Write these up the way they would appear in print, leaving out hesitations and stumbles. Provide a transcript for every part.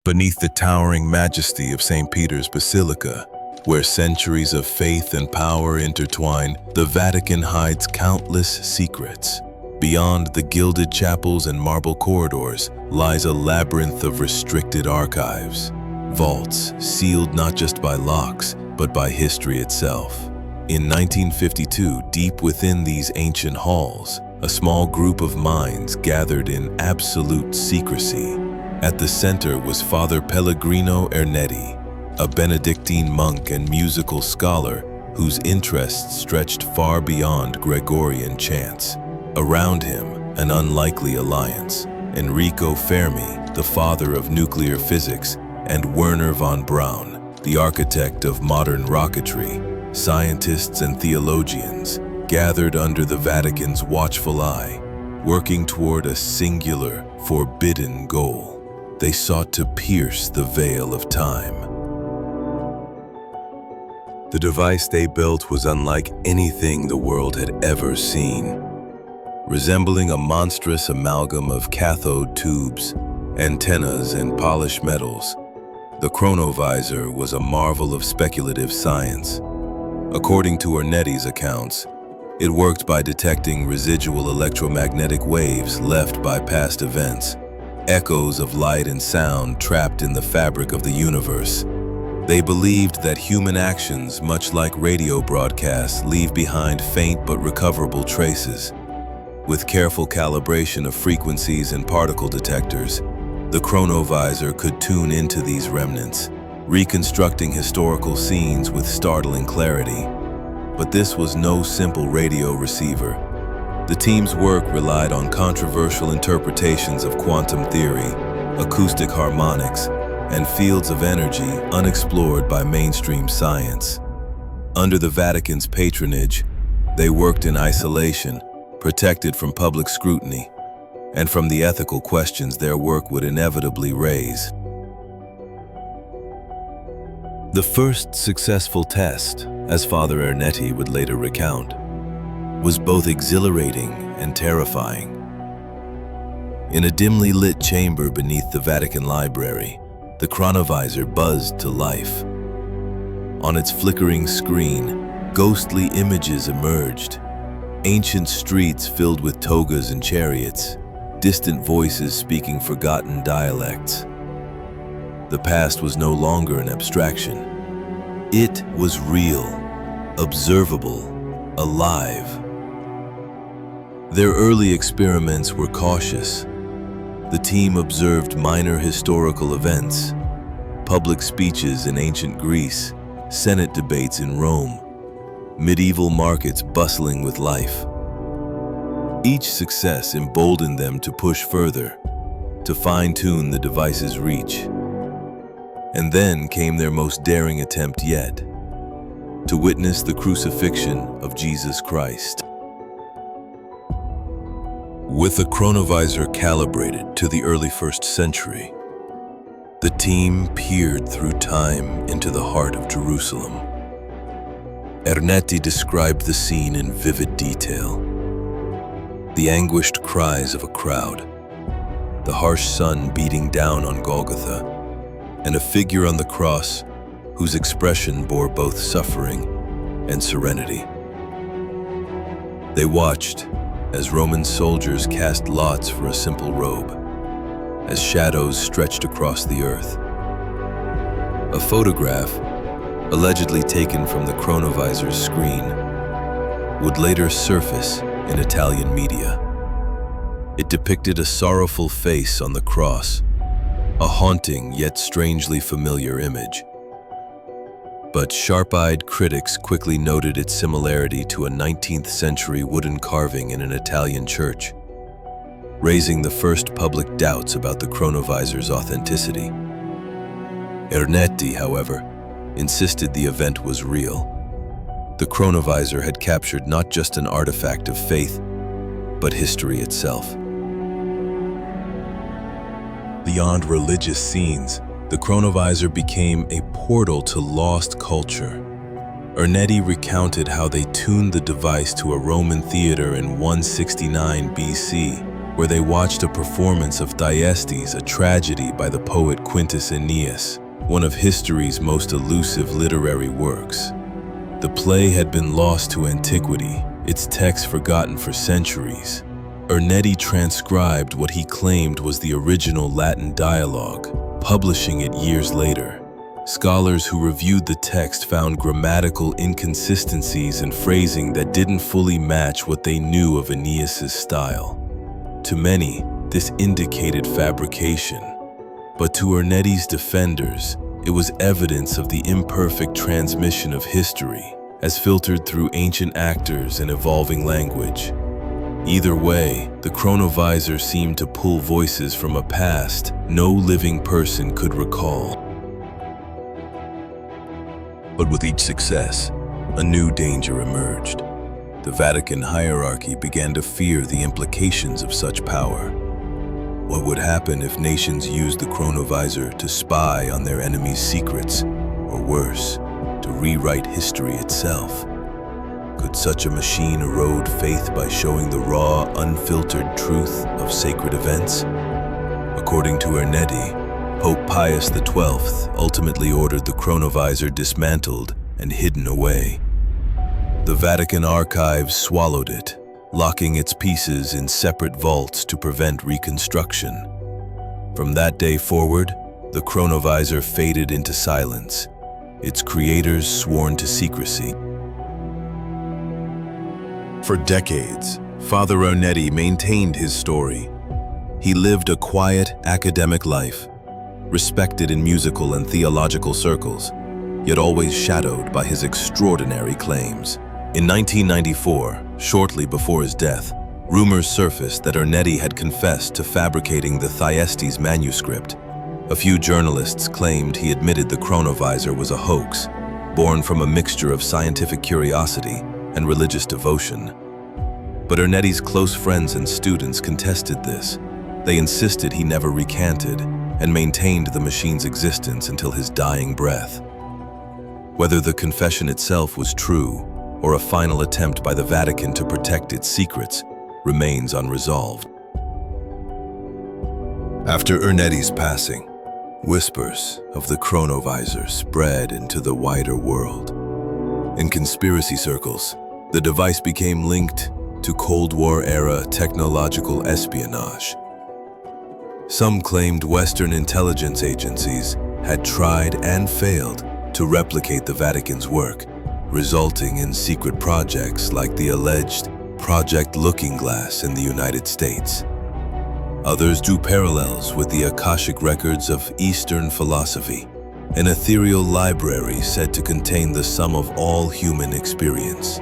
Beneath the towering majesty of St. Peter's Basilica, where centuries of faith and power intertwine, the Vatican hides countless secrets. Beyond the gilded chapels and marble corridors lies a labyrinth of restricted archives, vaults sealed not just by locks, but by history itself. In 1952, deep within these ancient halls, a small group of minds gathered in absolute secrecy. At the center was Father Pellegrino Ernetti, a Benedictine monk and musical scholar whose interests stretched far beyond Gregorian chants. Around him, an unlikely alliance: Enrico Fermi, the father of nuclear physics, and Wernher von Braun, the architect of modern rocketry. Scientists and theologians gathered under the Vatican's watchful eye, working toward a singular, forbidden goal. They sought to pierce the veil of time. The device they built was unlike anything the world had ever seen. Resembling a monstrous amalgam of cathode tubes, antennas, and polished metals, the Chronovisor was a marvel of speculative science. According to Ernetti's accounts, it worked by detecting residual electromagnetic waves left by past events, echoes of light and sound trapped in the fabric of the universe. They believed that human actions, much like radio broadcasts, leave behind faint but recoverable traces. With careful calibration of frequencies and particle detectors, the Chronovisor could tune into these remnants, reconstructing historical scenes with startling clarity. But this was no simple radio receiver. The team's work relied on controversial interpretations of quantum theory, acoustic harmonics, and fields of energy unexplored by mainstream science. Under the Vatican's patronage, they worked in isolation, protected from public scrutiny, and from the ethical questions their work would inevitably raise. The first successful test, as Father Ernetti would later recount, was both exhilarating and terrifying. In a dimly lit chamber beneath the Vatican Library, the Chronovisor buzzed to life. On its flickering screen, ghostly images emerged. Ancient streets filled with togas and chariots, distant voices speaking forgotten dialects. The past was no longer an abstraction. It was real, observable, alive. Their early experiments were cautious. The team observed minor historical events, public speeches in ancient Greece, Senate debates in Rome, medieval markets bustling with life. Each success emboldened them to push further, to fine-tune the device's reach. And then came their most daring attempt yet, to witness the crucifixion of Jesus Christ. With the Chronovisor calibrated to the early 1st century, the team peered through time into the heart of Jerusalem. Ernetti described the scene in vivid detail. The anguished cries of a crowd, the harsh sun beating down on Golgotha, and a figure on the cross whose expression bore both suffering and serenity. They watched as Roman soldiers cast lots for a simple robe, as shadows stretched across the earth. A photograph, allegedly taken from the Chronovisor's screen, would later surface in Italian media. It depicted a sorrowful face on the cross, a haunting yet strangely familiar image. But sharp-eyed critics quickly noted its similarity to a 19th century wooden carving in an Italian church, raising the first public doubts about the Chronovisor's authenticity. Ernetti, however, insisted the event was real. The Chronovisor had captured not just an artifact of faith, but history itself. Beyond religious scenes, the Chronovisor became a portal to lost culture. Ernetti recounted how they tuned the device to a Roman theater in 169 BC, where they watched a performance of Thyestes, a tragedy by the poet Quintus Aeneas, one of history's most elusive literary works. The play had been lost to antiquity, its text forgotten for centuries. Ernetti transcribed what he claimed was the original Latin dialogue, publishing it years later. Scholars who reviewed the text found grammatical inconsistencies and phrasing that didn't fully match what they knew of Aeneas's style. To many, this indicated fabrication, but to Ernetti's defenders, it was evidence of the imperfect transmission of history, as filtered through ancient actors and evolving language. Either way, the Chronovisor seemed to pull voices from a past no living person could recall. But with each success, a new danger emerged. The Vatican hierarchy began to fear the implications of such power. What would happen if nations used the Chronovisor to spy on their enemies' secrets, or worse, to rewrite history itself? Could such a machine erode faith by showing the raw, unfiltered truth of sacred events? According to Ernetti, Pope Pius XII ultimately ordered the Chronovisor dismantled and hidden away. The Vatican archives swallowed it, locking its pieces in separate vaults to prevent reconstruction. From that day forward, the Chronovisor faded into silence, its creators sworn to secrecy. For decades, Father Ernetti maintained his story. He lived a quiet, academic life, respected in musical and theological circles, yet always shadowed by his extraordinary claims. In 1994, shortly before his death, rumors surfaced that Ernetti had confessed to fabricating the Thyestes manuscript. A few journalists claimed he admitted the Chronovisor was a hoax, born from a mixture of scientific curiosity and religious devotion. But Ernetti's close friends and students contested this. They insisted he never recanted and maintained the machine's existence until his dying breath. Whether the confession itself was true or a final attempt by the Vatican to protect its secrets remains unresolved. After Ernetti's passing, whispers of the Chronovisor spread into the wider world. In conspiracy circles, the device became linked to Cold War-era technological espionage. Some claimed Western intelligence agencies had tried and failed to replicate the Vatican's work, resulting in secret projects like the alleged Project Looking Glass in the United States. Others drew parallels with the Akashic records of Eastern philosophy, an ethereal library said to contain the sum of all human experience.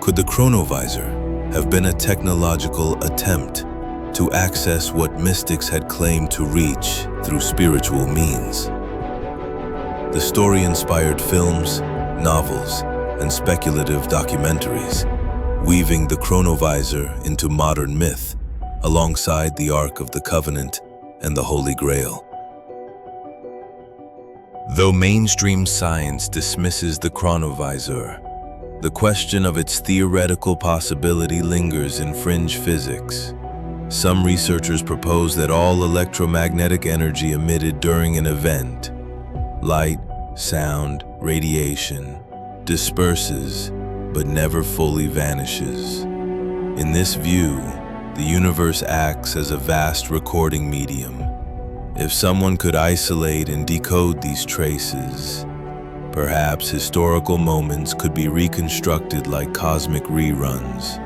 Could the Chronovisor have been a technological attempt to access what mystics had claimed to reach through spiritual means? The story inspired films, novels, and speculative documentaries, weaving the Chronovisor into modern myth alongside the Ark of the Covenant and the Holy Grail. Though mainstream science dismisses the Chronovisor, the question of its theoretical possibility lingers in fringe physics. Some researchers propose that all electromagnetic energy emitted during an event, light, sound, radiation, disperses but never fully vanishes. In this view, the universe acts as a vast recording medium. If someone could isolate and decode these traces, perhaps historical moments could be reconstructed like cosmic reruns.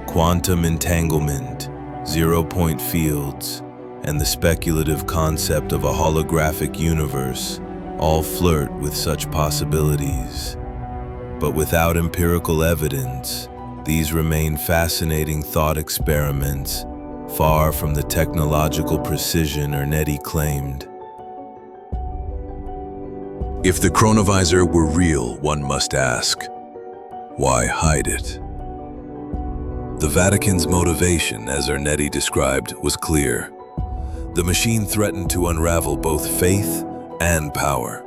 Quantum entanglement, zero-point fields, and the speculative concept of a holographic universe all flirt with such possibilities. But without empirical evidence, these remain fascinating thought experiments, far from the technological precision Ernetti claimed. If the Chronovisor were real, one must ask, why hide it? The Vatican's motivation, as Ernetti described, was clear. The machine threatened to unravel both faith and power.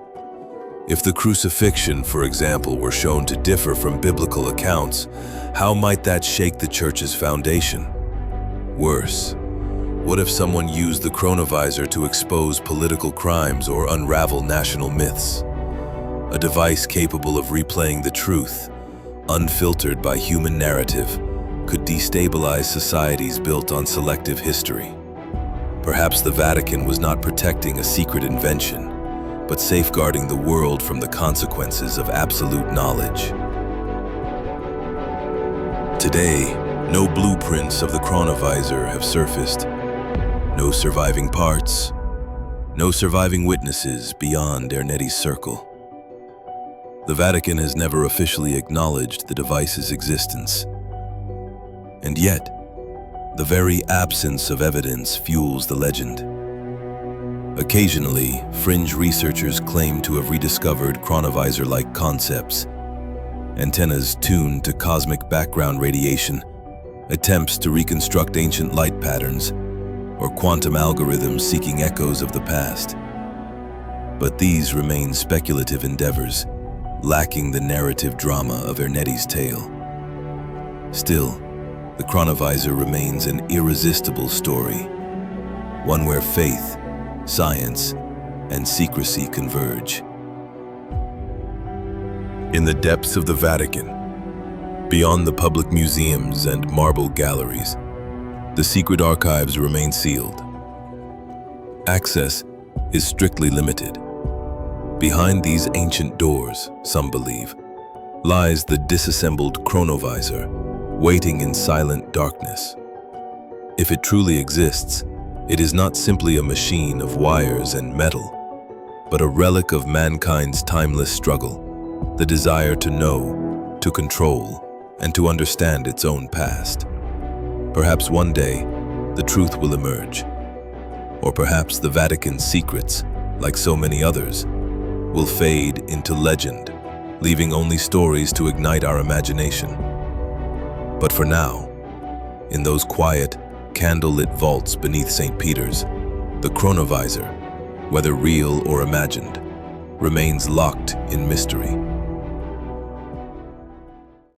If the Crucifixion, for example, were shown to differ from biblical accounts, how might that shake the Church's foundation? Worse, what if someone used the Chronovisor to expose political crimes or unravel national myths? A device capable of replaying the truth, unfiltered by human narrative, could destabilize societies built on selective history. Perhaps the Vatican was not protecting a secret invention, but safeguarding the world from the consequences of absolute knowledge. Today, no blueprints of the Chronovisor have surfaced. No surviving parts, no surviving witnesses beyond Ernetti's circle. The Vatican has never officially acknowledged the device's existence. And yet, the very absence of evidence fuels the legend. Occasionally, fringe researchers claim to have rediscovered Chronovisor-like concepts. Antennas tuned to cosmic background radiation, attempts to reconstruct ancient light patterns, or quantum algorithms seeking echoes of the past. But these remain speculative endeavors, lacking the narrative drama of Ernetti's tale. Still, the Chronovisor remains an irresistible story, one where faith, science, and secrecy converge. In the depths of the Vatican, beyond the public museums and marble galleries, the secret archives remain sealed. Access is strictly limited. Behind these ancient doors, some believe, lies the disassembled Chronovisor, waiting in silent darkness. If it truly exists, it is not simply a machine of wires and metal, but a relic of mankind's timeless struggle, the desire to know, to control, and to understand its own past. Perhaps one day, the truth will emerge. Or perhaps the Vatican's secrets, like so many others, will fade into legend, leaving only stories to ignite our imagination. But for now, in those quiet, candlelit vaults beneath St. Peter's, the Chronovisor, whether real or imagined, remains locked in mystery.